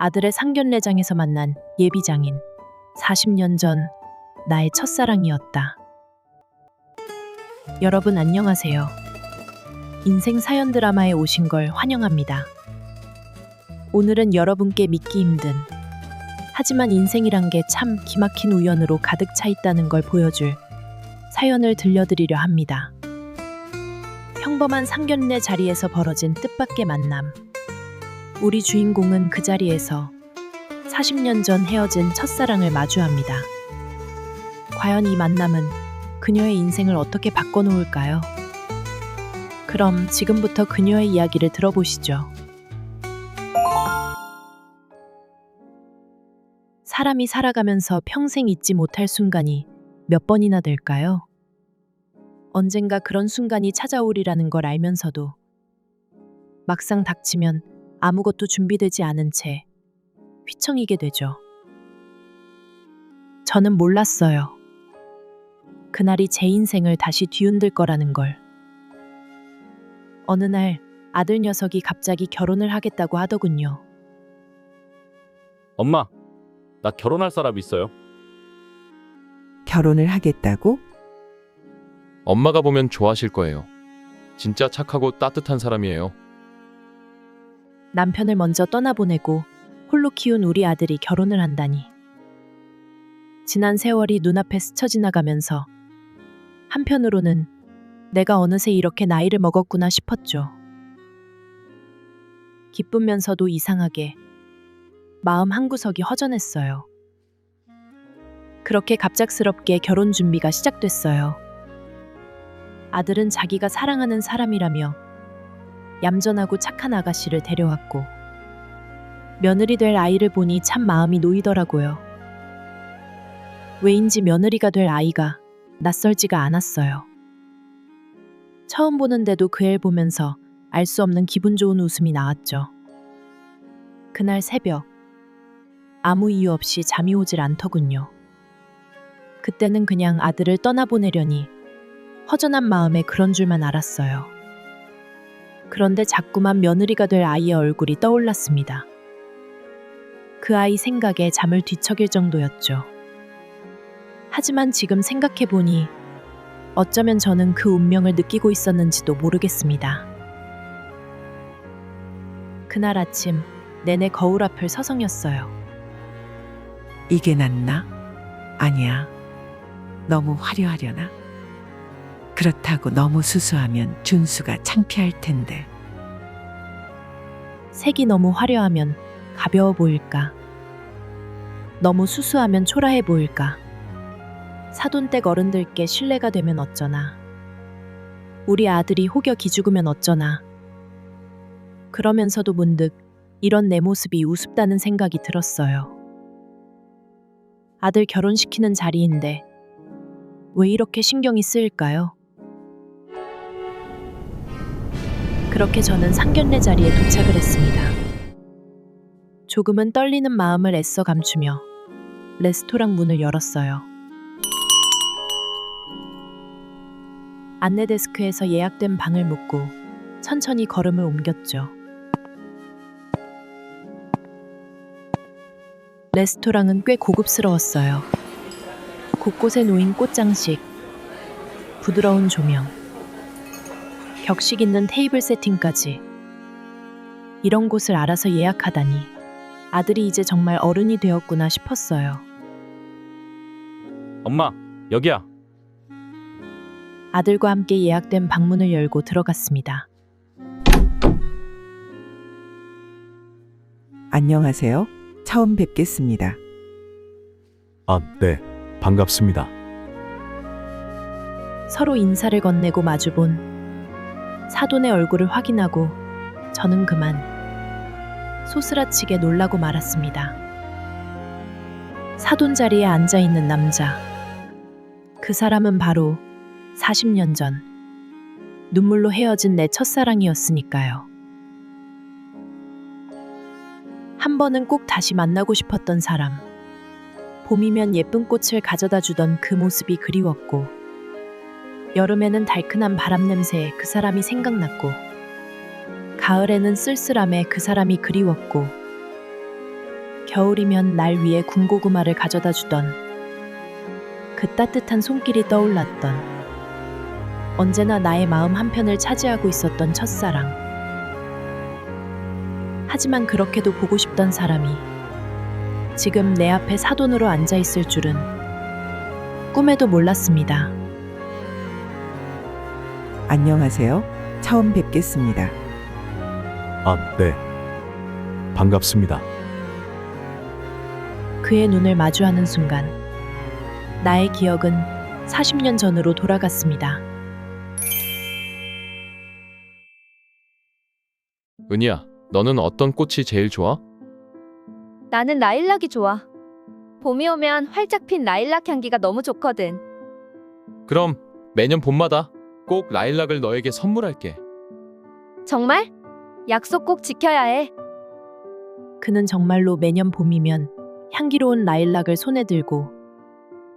아들의 상견례장에서 만난 예비장인. 40년 전 나의 첫사랑이었다. 여러분 안녕하세요. 인생 사연 드라마에 오신 걸 환영합니다. 오늘은 여러분께 믿기 힘든, 하지만 인생이란 게 참 기막힌 우연으로 가득 차 있다는 걸 보여줄 사연을 들려드리려 합니다. 평범한 상견례 자리에서 벌어진 뜻밖의 만남. 우리 주인공은 그 자리에서 40년 전 헤어진 첫사랑을 마주합니다. 과연 이 만남은 그녀의 인생을 어떻게 바꿔놓을까요? 그럼 지금부터 그녀의 이야기를 들어보시죠. 사람이 살아가면서 평생 잊지 못할 순간이 몇 번이나 될까요? 언젠가 그런 순간이 찾아오리라는 걸 알면서도 막상 닥치면 아무것도 준비되지 않은 채 휘청이게 되죠. 저는 몰랐어요. 그날이 제 인생을 다시 뒤흔들 거라는 걸. 어느 날 아들 녀석이 갑자기 결혼을 하겠다고 하더군요. 엄마, 나 결혼할 사람 있어요. 결혼을 하겠다고? 엄마가 보면 좋아하실 거예요. 진짜 착하고 따뜻한 사람이에요. 남편을 먼저 떠나보내고 홀로 키운 우리 아들이 결혼을 한다니. 지난 세월이 눈앞에 스쳐 지나가면서 한편으로는 내가 어느새 이렇게 나이를 먹었구나 싶었죠. 기쁘면서도 이상하게 마음 한구석이 허전했어요. 그렇게 갑작스럽게 결혼 준비가 시작됐어요. 아들은 자기가 사랑하는 사람이라며 얌전하고 착한 아가씨를 데려왔고, 며느리 될 아이를 보니 참 마음이 놓이더라고요. 왜인지 며느리가 될 아이가 낯설지가 않았어요. 처음 보는데도 그 애를 보면서 알 수 없는 기분 좋은 웃음이 나왔죠. 그날 새벽, 아무 이유 없이 잠이 오질 않더군요. 그때는 그냥 아들을 떠나보내려니 허전한 마음에 그런 줄만 알았어요. 그런데 자꾸만 며느리가 될 아이의 얼굴이 떠올랐습니다. 그 아이 생각에 잠을 뒤척일 정도였죠. 하지만 지금 생각해보니 어쩌면 저는 그 운명을 느끼고 있었는지도 모르겠습니다. 그날 아침 내내 거울 앞을 서성였어요. 이게 낫나? 아니야. 너무 화려하려나? 그렇다고 너무 수수하면 준수가 창피할 텐데. 색이 너무 화려하면 가벼워 보일까? 너무 수수하면 초라해 보일까? 사돈댁 어른들께 신뢰가 되면 어쩌나? 우리 아들이 혹여 기죽으면 어쩌나? 그러면서도 문득 이런 내 모습이 우습다는 생각이 들었어요. 아들 결혼시키는 자리인데 왜 이렇게 신경이 쓰일까요? 그렇게 저는 상견례 자리에 도착을 했습니다. 조금은 떨리는 마음을 애써 감추며 레스토랑 문을 열었어요. 안내 데스크에서 예약된 방을 묵고 천천히 걸음을 옮겼죠. 레스토랑은 꽤 고급스러웠어요. 곳곳에 놓인 꽃장식, 부드러운 조명, 격식 있는 테이블 세팅까지. 이런 곳을 알아서 예약하다니 아들이 이제 정말 어른이 되었구나 싶었어요. 엄마, 여기야. 아들과 함께 예약된 방문을 열고 들어갔습니다. 안녕하세요. 처음 뵙겠습니다. 아, 네. 반갑습니다. 서로 인사를 건네고 마주본 사돈의 얼굴을 확인하고 저는 그만 소스라치게 놀라고 말았습니다. 사돈 자리에 앉아있는 남자. 그 사람은 바로 40년 전 눈물로 헤어진 내 첫사랑이었으니까요. 한 번은 꼭 다시 만나고 싶었던 사람. 봄이면 예쁜 꽃을 가져다 주던 그 모습이 그리웠고, 여름에는 달큰한 바람 냄새에 그 사람이 생각났고, 가을에는 쓸쓸함에 그 사람이 그리웠고, 겨울이면 날 위해 군고구마를 가져다 주던 그 따뜻한 손길이 떠올랐던 언제나 나의 마음 한편을 차지하고 있었던 첫사랑. 하지만 그렇게도 보고 싶던 사람이 지금 내 앞에 사돈으로 앉아 있을 줄은 꿈에도 몰랐습니다. 안녕하세요. 처음 뵙겠습니다. 아, 네. 반갑습니다. 그의 눈을 마주하는 순간 나의 기억은 40년 전으로 돌아갔습니다. 은희야, 너는 어떤 꽃이 제일 좋아? 나는 라일락이 좋아. 봄이 오면 활짝 핀 라일락 향기가 너무 좋거든. 그럼 매년 봄마다 꼭 라일락을 너에게 선물할게. 정말? 약속 꼭 지켜야 해. 그는 정말로 매년 봄이면 향기로운 라일락을 손에 들고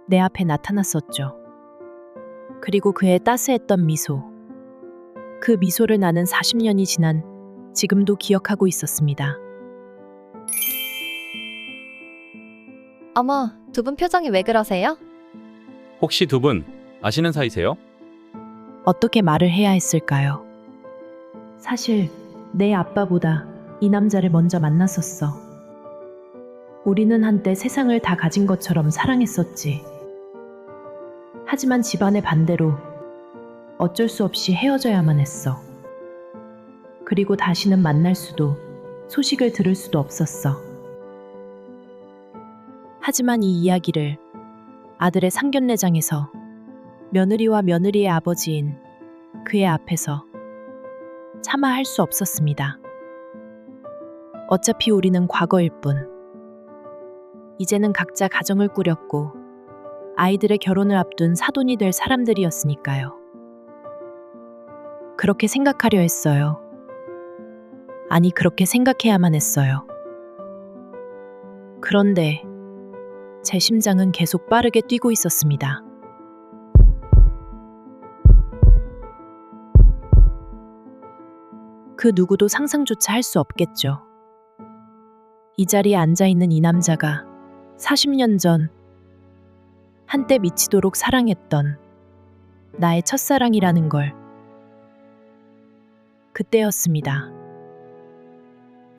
내 앞에 나타났었죠. 그리고 그의 따스했던 미소. 그 미소를 나는 40년이 지난 지금도 기억하고 있었습니다. 어머, 두 분 표정이 왜 그러세요? 혹시 두 분 아시는 사이세요? 어떻게 말을 해야 했을까요? 사실 내 아빠보다 이 남자를 먼저 만났었어. 우리는 한때 세상을 다 가진 것처럼 사랑했었지. 하지만 집안의 반대로 어쩔 수 없이 헤어져야만 했어. 그리고 다시는 만날 수도, 소식을 들을 수도 없었어. 하지만 이 이야기를 아들의 상견례장에서 며느리와 며느리의 아버지인 그의 앞에서 차마 할 수 없었습니다. 어차피 우리는 과거일 뿐. 이제는 각자 가정을 꾸렸고 아이들의 결혼을 앞둔 사돈이 될 사람들이었으니까요. 그렇게 생각하려 했어요. 아니, 그렇게 생각해야만 했어요. 그런데 제 심장은 계속 빠르게 뛰고 있었습니다. 그 누구도 상상조차 할 수 없겠죠. 이 자리에 앉아있는 이 남자가 40년 전 한때 미치도록 사랑했던 나의 첫사랑이라는 걸. 그때였습니다.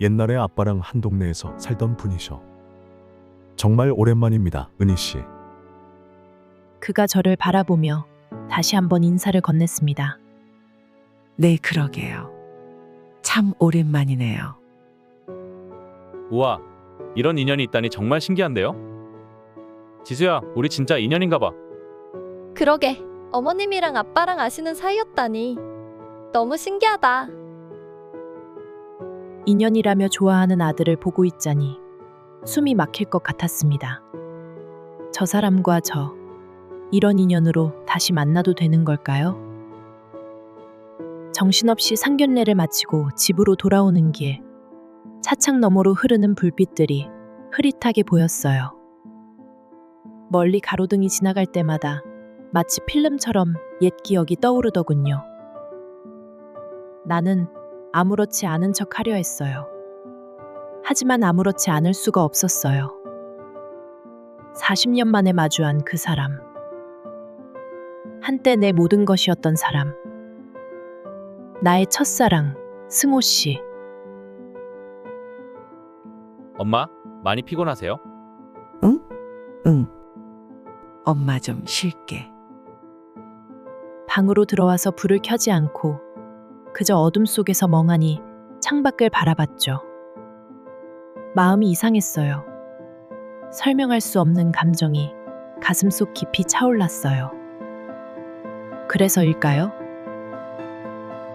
옛날에 아빠랑 한 동네에서 살던 분이셔. 정말 오랜만입니다, 은희 씨. 그가 저를 바라보며 다시 한번 인사를 건넸습니다. 네, 그러게요. 참 오랜만이네요. 우와, 이런 인연이 있다니 정말 신기한데요? 지수야, 우리 진짜 인연인가 봐. 그러게, 어머님이랑 아빠랑 아시는 사이였다니. 너무 신기하다. 인연이라며 좋아하는 아들을 보고 있자니 숨이 막힐 것 같았습니다. 저 사람과 이런 인연으로 다시 만나도 되는 걸까요? 정신없이 상견례를 마치고 집으로 돌아오는 길, 차창 너머로 흐르는 불빛들이 흐릿하게 보였어요. 멀리 가로등이 지나갈 때마다 마치 필름처럼 옛 기억이 떠오르더군요. 나는 아무렇지 않은 척 하려 했어요. 하지만 아무렇지 않을 수가 없었어요. 40년 만에 마주한 그 사람. 한때 내 모든 것이었던 사람. 나의 첫사랑, 승호 씨. 엄마, 많이 피곤하세요? 응. 엄마 좀 쉴게. 방으로 들어와서 불을 켜지 않고 그저 어둠 속에서 멍하니 창밖을 바라봤죠. 마음이 이상했어요. 설명할 수 없는 감정이 가슴속 깊이 차올랐어요. 그래서일까요?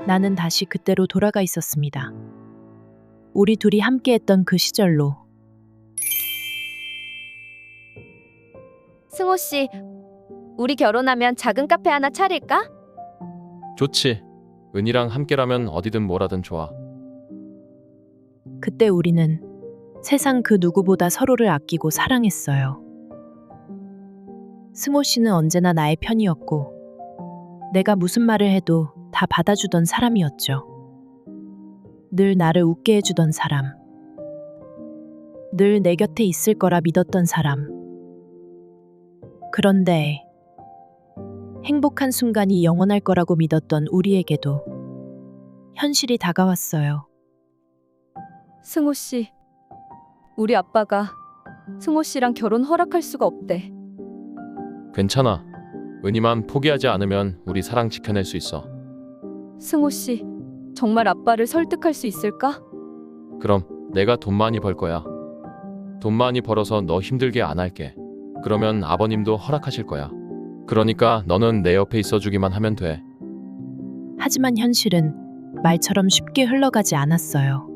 나는 다시 그때로 돌아가 있었습니다. 우리 둘이 함께했던 그 시절로. 승호 씨, 우리 결혼하면 작은 카페 하나 차릴까? 좋지. 은희랑 함께라면 어디든 뭐라든 좋아. 그때 우리는 세상 그 누구보다 서로를 아끼고 사랑했어요. 승호 씨는 언제나 나의 편이었고 내가 무슨 말을 해도 다 받아주던 사람이었죠. 늘 나를 웃게 해주던 사람. 늘 내 곁에 있을 거라 믿었던 사람. 그런데 행복한 순간이 영원할 거라고 믿었던 우리에게도 현실이 다가왔어요. 승호 씨, 우리 아빠가 승호 씨랑 결혼 허락할 수가 없대. 괜찮아. 은희만 포기하지 않으면 우리 사랑 지켜낼 수 있어. 승호 씨, 정말 아빠를 설득할 수 있을까? 그럼 내가 돈 많이 벌 거야. 돈 많이 벌어서 너 힘들게 안 할게. 그러면 아버님도 허락하실 거야. 그러니까 너는 내 옆에 있어주기만 하면 돼. 하지만 현실은 말처럼 쉽게 흘러가지 않았어요.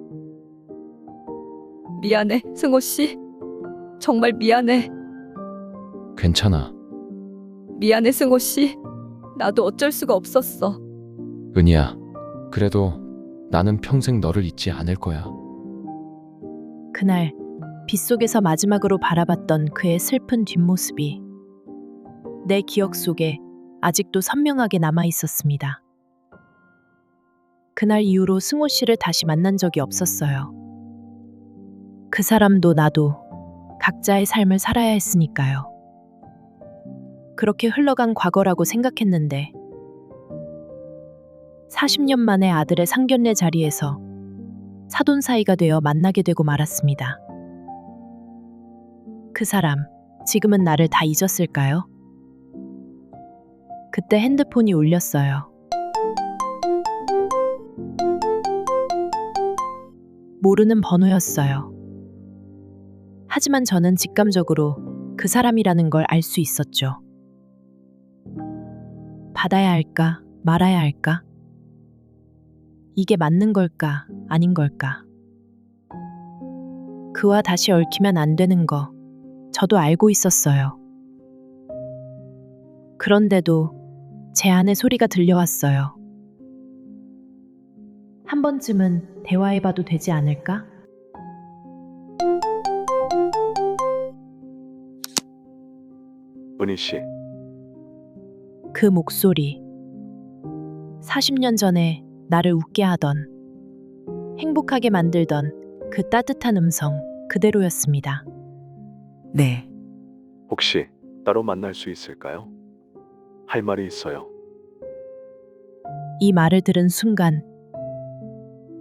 미안해, 승호 씨. 정말 미안해. 괜찮아. 미안해, 승호 씨. 나도 어쩔 수가 없었어. 은희야. 그래도 나는 평생 너를 잊지 않을 거야. 그날 빗속에서 마지막으로 바라봤던 그의 슬픈 뒷모습이 내 기억 속에 아직도 선명하게 남아 있었습니다. 그날 이후로 승호 씨를 다시 만난 적이 없었어요. 그 사람도 나도 각자의 삶을 살아야 했으니까요. 그렇게 흘러간 과거라고 생각했는데 40년 만에 아들의 상견례 자리에서 사돈 사이가 되어 만나게 되고 말았습니다. 그 사람, 지금은 나를 다 잊었을까요? 그때 핸드폰이 울렸어요. 모르는 번호였어요. 하지만 저는 직감적으로 그 사람이라는 걸 알 수 있었죠. 받아야 할까, 말아야 할까? 이게 맞는 걸까, 아닌 걸까? 그와 다시 얽히면 안 되는 거, 저도 알고 있었어요. 그런데도 제 안에 소리가 들려왔어요. 한 번쯤은 대화해봐도 되지 않을까? 은희 씨, 그 목소리. 40년 전에 나를 웃게 하던, 행복하게 만들던 그 따뜻한 음성 그대로였습니다. 네, 혹시 따로 만날 수 있을까요? 할 말이 있어요. 이 말을 들은 순간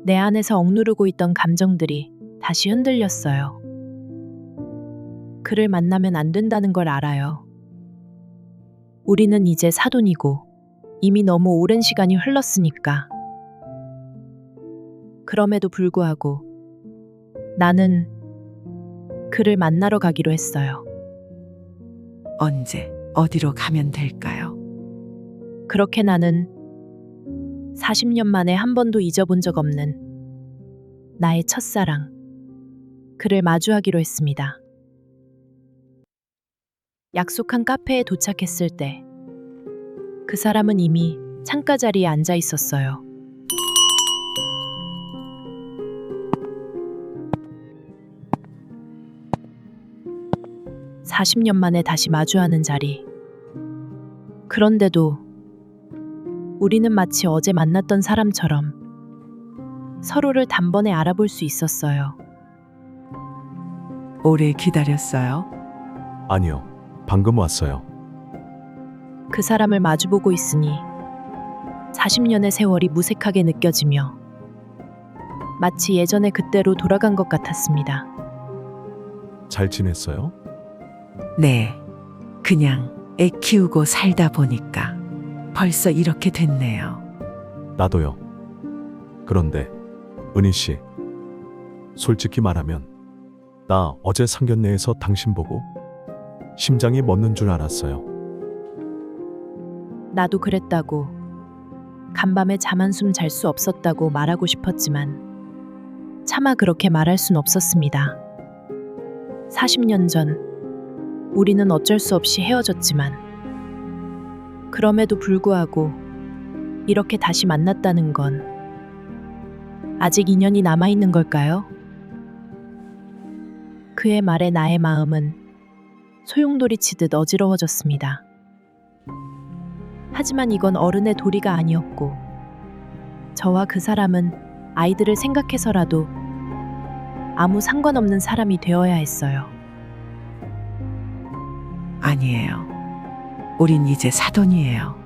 내 안에서 억누르고 있던 감정들이 다시 흔들렸어요. 그를 만나면 안 된다는 걸 알아요. 우리는 이제 사돈이고 이미 너무 오랜 시간이 흘렀으니까. 그럼에도 불구하고 나는 그를 만나러 가기로 했어요. 언제, 어디로 가면 될까요? 그렇게 나는 40년 만에 한 번도 잊어본 적 없는 나의 첫사랑, 그를 마주하기로 했습니다. 약속한 카페에 도착했을 때 그 사람은 이미 창가 자리에 앉아 있었어요. (40년) 만에 다시 마주하는 자리. 그런데도 우리는 마치 어제 만났던 사람처럼 서로를 단번에 알아볼 수 있었어요. 오래 기다렸어요? 아니요, 방금 왔어요. 그 사람을 마주보고 있으니 40년의 세월이 무색하게 느껴지며 마치 예전의 그때로 돌아간 것 같았습니다. 잘 지냈어요? 네, 그냥 애 키우고 살다 보니까 벌써 이렇게 됐네요. 나도요. 그런데 은희 씨, 솔직히 말하면 나 어제 상견례에서 당신 보고 심장이 멎는 줄 알았어요. 나도 그랬다고, 간밤에 잠 한숨 잘 수 없었다고 말하고 싶었지만 차마 그렇게 말할 순 없었습니다. 40년 전 우리는 어쩔 수 없이 헤어졌지만 그럼에도 불구하고 이렇게 다시 만났다는 건 아직 인연이 남아있는 걸까요? 그의 말에 나의 마음은 소용돌이 치듯 어지러워졌습니다. 하지만 이건 어른의 도리가 아니었고 저와 그 사람은 아이들을 생각해서라도 아무 상관없는 사람이 되어야 했어요. 아니에요. 우린 이제 사돈이에요.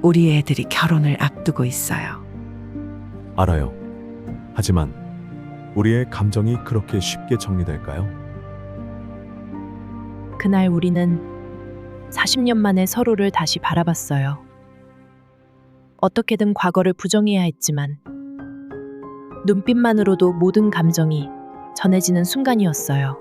우리 애들이 결혼을 앞두고 있어요. 알아요. 하지만 우리의 감정이 그렇게 쉽게 정리될까요? 그날 우리는 40년 만에 서로를 다시 바라봤어요. 어떻게든 과거를 부정해야 했지만 눈빛만으로도 모든 감정이 전해지는 순간이었어요.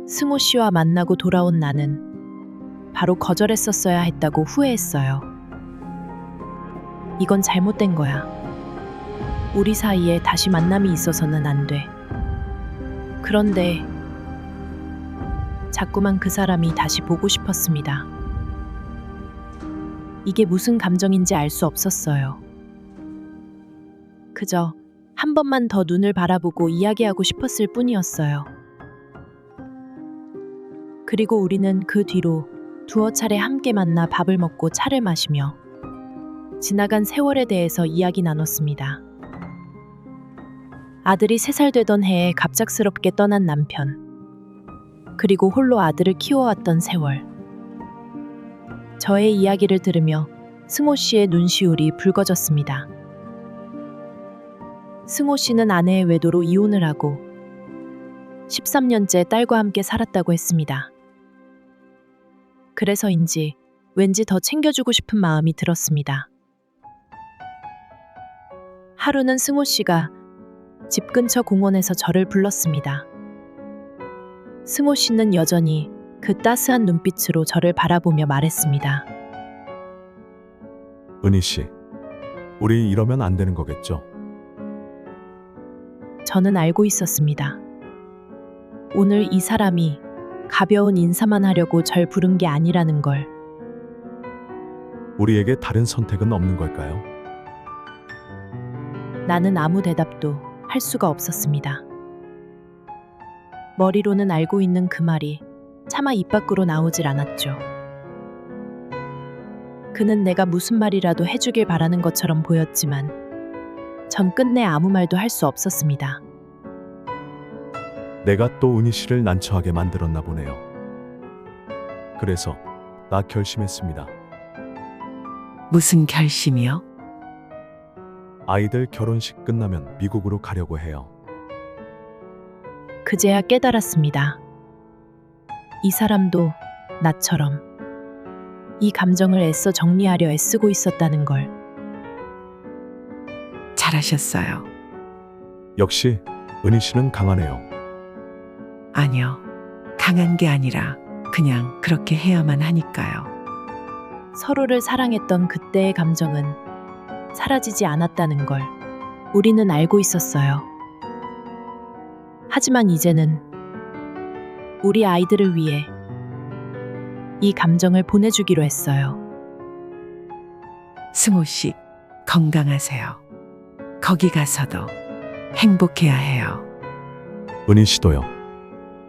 승호 씨와 만나고 돌아온 나는 바로 거절했었어야 했다고 후회했어요. 이건 잘못된 거야. 우리 사이에 다시 만남이 있어서는 안 돼. 그런데 자꾸만 그 사람이 다시 보고 싶었습니다. 이게 무슨 감정인지 알 수 없었어요. 그저 한 번만 더 눈을 바라보고 이야기하고 싶었을 뿐이었어요. 그리고 우리는 그 뒤로 두어 차례 함께 만나 밥을 먹고 차를 마시며 지나간 세월에 대해서 이야기 나눴습니다. 아들이 3살 되던 해에 갑작스럽게 떠난 남편, 그리고 홀로 아들을 키워왔던 세월. 저의 이야기를 들으며 승호 씨의 눈시울이 붉어졌습니다. 승호 씨는 아내의 외도로 이혼을 하고 13년째 딸과 함께 살았다고 했습니다. 그래서인지 왠지 더 챙겨주고 싶은 마음이 들었습니다. 하루는 승호 씨가 집 근처 공원에서 저를 불렀습니다. 승호 씨는 여전히 그 따스한 눈빛으로 저를 바라보며 말했습니다. 은희 씨, 우리 이러면 안 되는 거겠죠? 저는 알고 있었습니다. 오늘 이 사람이 가벼운 인사만 하려고 절 부른 게 아니라는 걸. 우리에게 다른 선택은 없는 걸까요? 나는 아무 대답도 할 수가 없었습니다. 머리로는 알고 있는 그 말이 차마 입 밖으로 나오질 않았죠. 그는 내가 무슨 말이라도 해주길 바라는 것처럼 보였지만 전 끝내 아무 말도 할 수 없었습니다. 내가 또 은희 씨를 난처하게 만들었나 보네요. 그래서 나 결심했습니다. 무슨 결심이요? 아이들 결혼식 끝나면 미국으로 가려고 해요. 그제야 깨달았습니다. 이 사람도 나처럼 이 감정을 애써 정리하려 애쓰고 있었다는 걸. 잘하셨어요. 역시 은희 씨는 강하네요. 아니요. 강한 게 아니라 그냥 그렇게 해야만 하니까요. 서로를 사랑했던 그때의 감정은 사라지지 않았다는 걸 우리는 알고 있었어요. 하지만 이제는 우리 아이들을 위해 이 감정을 보내주기로 했어요. 승호 씨, 건강하세요. 거기 가서도 행복해야 해요. 은희 씨도요.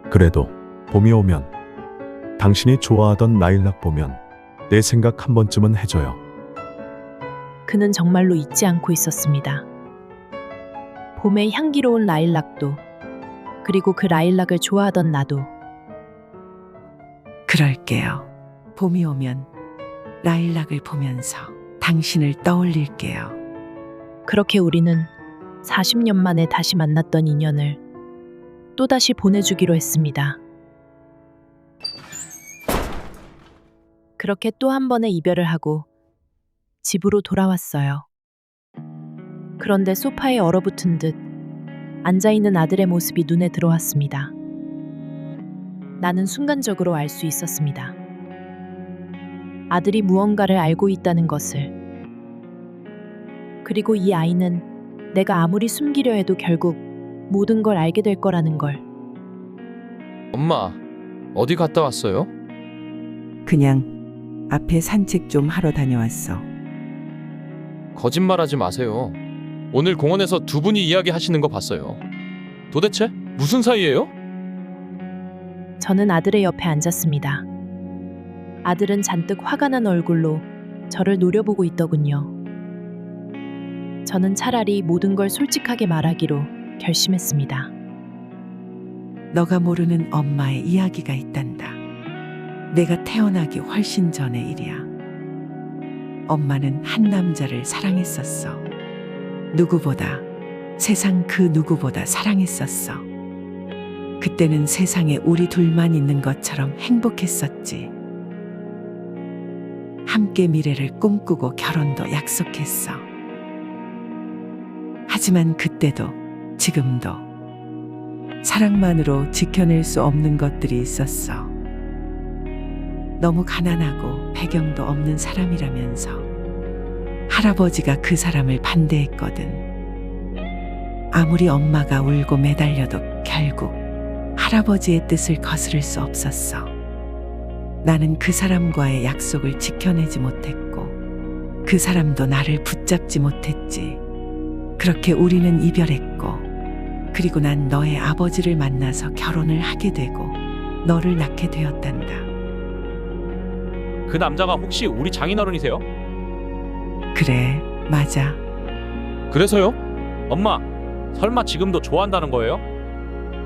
그래도 봄이 오면 당신이 좋아하던 라일락 보면 내 생각 한 번쯤은 해줘요. 그는 정말로 잊지 않고 있었습니다. 봄의 향기로운 라일락도, 그리고 그 라일락을 좋아하던 나도. 그럴게요. 봄이 오면 라일락을 보면서 당신을 떠올릴게요. 그렇게 우리는 40년 만에 다시 만났던 인연을 또다시 보내주기로 했습니다. 그렇게 또 한 번의 이별을 하고 집으로 돌아왔어요. 그런데 소파에 얼어붙은 듯 앉아있는 아들의 모습이 눈에 들어왔습니다. 나는 순간적으로 알 수 있었습니다. 아들이 무언가를 알고 있다는 것을. 그리고 이 아이는 내가 아무리 숨기려 해도 결국 모든 걸 알게 될 거라는 걸. 엄마, 어디 갔다 왔어요? 그냥 앞에 산책 좀 하러 다녀왔어. 거짓말하지 마세요. 오늘 공원에서 두 분이 이야기하시는 거 봤어요. 도대체 무슨 사이예요? 저는 아들의 옆에 앉았습니다. 아들은 잔뜩 화가 난 얼굴로 저를 노려보고 있더군요. 저는 차라리 모든 걸 솔직하게 말하기로 결심했습니다. 너가 모르는 엄마의 이야기가 있단다. 내가 태어나기 훨씬 전의 일이야. 엄마는 한 남자를 사랑했었어. 누구보다, 세상 그 누구보다 사랑했었어. 그때는 세상에 우리 둘만 있는 것처럼 행복했었지. 함께 미래를 꿈꾸고 결혼도 약속했어. 하지만 그때도 지금도 사랑만으로 지켜낼 수 없는 것들이 있었어. 너무 가난하고 배경도 없는 사람이라면서 할아버지가 그 사람을 반대했거든. 아무리 엄마가 울고 매달려도 결국 할아버지의 뜻을 거스를 수 없었어. 나는 그 사람과의 약속을 지켜내지 못했고 그 사람도 나를 붙잡지 못했지. 그렇게 우리는 이별했고 그리고 난 너의 아버지를 만나서 결혼을 하게 되고 너를 낳게 되었단다. 그 남자가 혹시 우리 장인어른이세요? 그래, 맞아. 그래서요? 엄마, 설마 지금도 좋아한다는 거예요?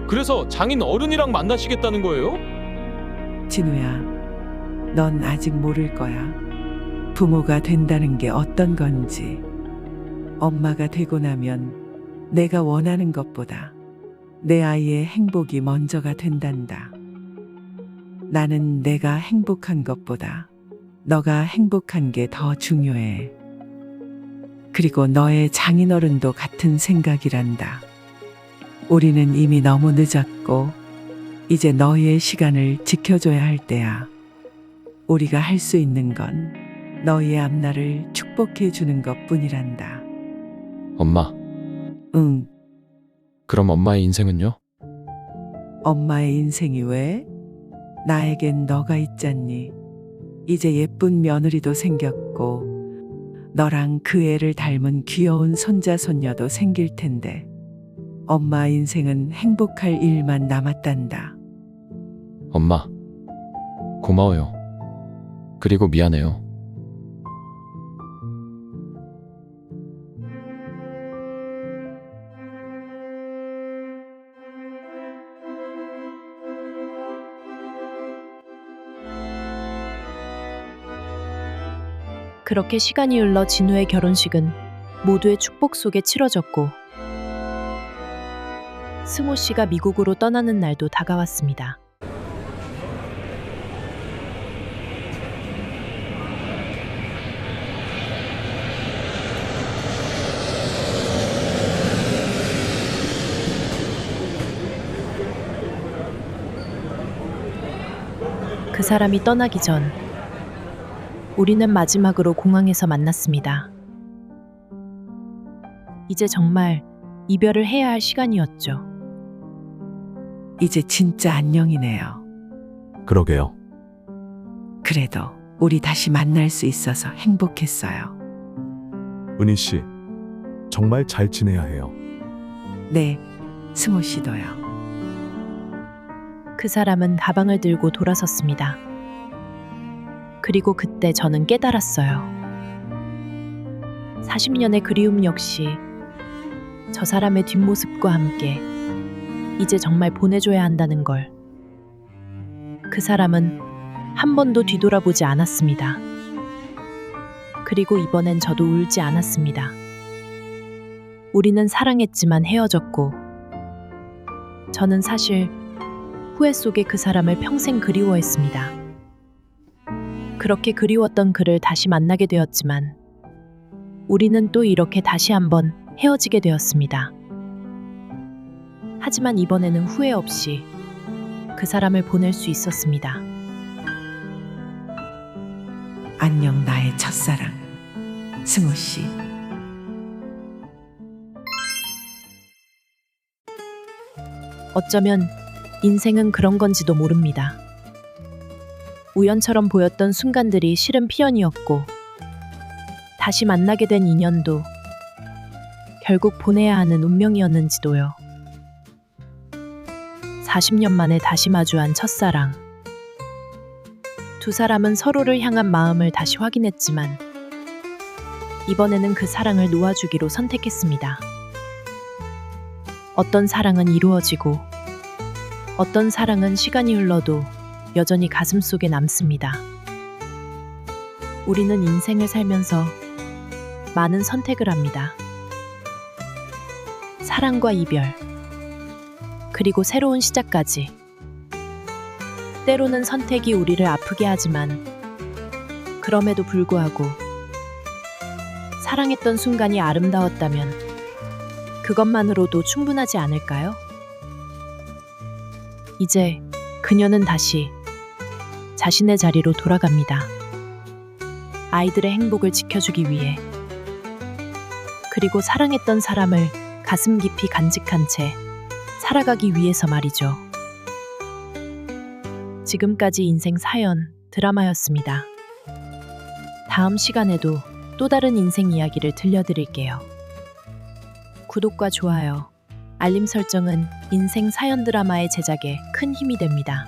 그래서 장인 어른이랑 만나시겠다는 거예요? 진우야, 넌 아직 모를 거야. 부모가 된다는 게 어떤 건지. 엄마가 되고 나면 내가 원하는 것보다 내 아이의 행복이 먼저가 된단다. 나는 내가 행복한 것보다 너가 행복한 게 더 중요해. 그리고 너의 장인어른도 같은 생각이란다. 우리는 이미 너무 늦었고 이제 너희의 시간을 지켜줘야 할 때야. 우리가 할 수 있는 건 너희의 앞날을 축복해 주는 것뿐이란다. 엄마, 응, 그럼 엄마의 인생은요? 엄마의 인생이 왜? 나에겐 너가 있잖니. 이제 예쁜 며느리도 생겼고 너랑 그 애를 닮은 귀여운 손자 손녀도 생길 텐데 엄마 인생은 행복할 일만 남았단다. 엄마, 고마워요. 그리고 미안해요. 그렇게 시간이 흘러 진우의 결혼식은 모두의 축복 속에 치러졌고 승호 씨가 미국으로 떠나는 날도 다가왔습니다. 그 사람이 떠나기 전 우리는 마지막으로 공항에서 만났습니다. 이제 정말 이별을 해야 할 시간이었죠. 이제 진짜 안녕이네요. 그러게요. 그래도 우리 다시 만날 수 있어서 행복했어요. 은희 씨, 정말 잘 지내야 해요. 네, 승호 씨도요. 그 사람은 가방을 들고 돌아섰습니다. 그리고 그때 저는 깨달았어요. 40년의 그리움 역시 저 사람의 뒷모습과 함께 이제 정말 보내줘야 한다는 걸. 그 사람은 한 번도 뒤돌아보지 않았습니다. 그리고 이번엔 저도 울지 않았습니다. 우리는 사랑했지만 헤어졌고 저는 사실 후회 속에 그 사람을 평생 그리워했습니다. 그렇게 그리웠던 그를 다시 만나게 되었지만 우리는 또 이렇게 다시 한번 헤어지게 되었습니다. 하지만 이번에는 후회 없이 그 사람을 보낼 수 있었습니다. 안녕 나의 첫사랑, 승호 씨. 어쩌면 인생은 그런 건지도 모릅니다. 우연처럼 보였던 순간들이 실은 필연이었고 다시 만나게 된 인연도 결국 보내야 하는 운명이었는지도요. 40년 만에 다시 마주한 첫사랑. 두 사람은 서로를 향한 마음을 다시 확인했지만 이번에는 그 사랑을 놓아주기로 선택했습니다. 어떤 사랑은 이루어지고 어떤 사랑은 시간이 흘러도 여전히 가슴 속에 남습니다. 우리는 인생을 살면서 많은 선택을 합니다. 사랑과 이별, 그리고 새로운 시작까지. 때로는 선택이 우리를 아프게 하지만 그럼에도 불구하고 사랑했던 순간이 아름다웠다면 그것만으로도 충분하지 않을까요? 이제 그녀는 다시 자신의 자리로 돌아갑니다. 아이들의 행복을 지켜주기 위해, 그리고 사랑했던 사람을 가슴 깊이 간직한 채 살아가기 위해서 말이죠. 지금까지 인생 사연 드라마였습니다. 다음 시간에도 또 다른 인생 이야기를 들려드릴게요. 구독과 좋아요, 알림 설정은 인생 사연 드라마의 제작에 큰 힘이 됩니다.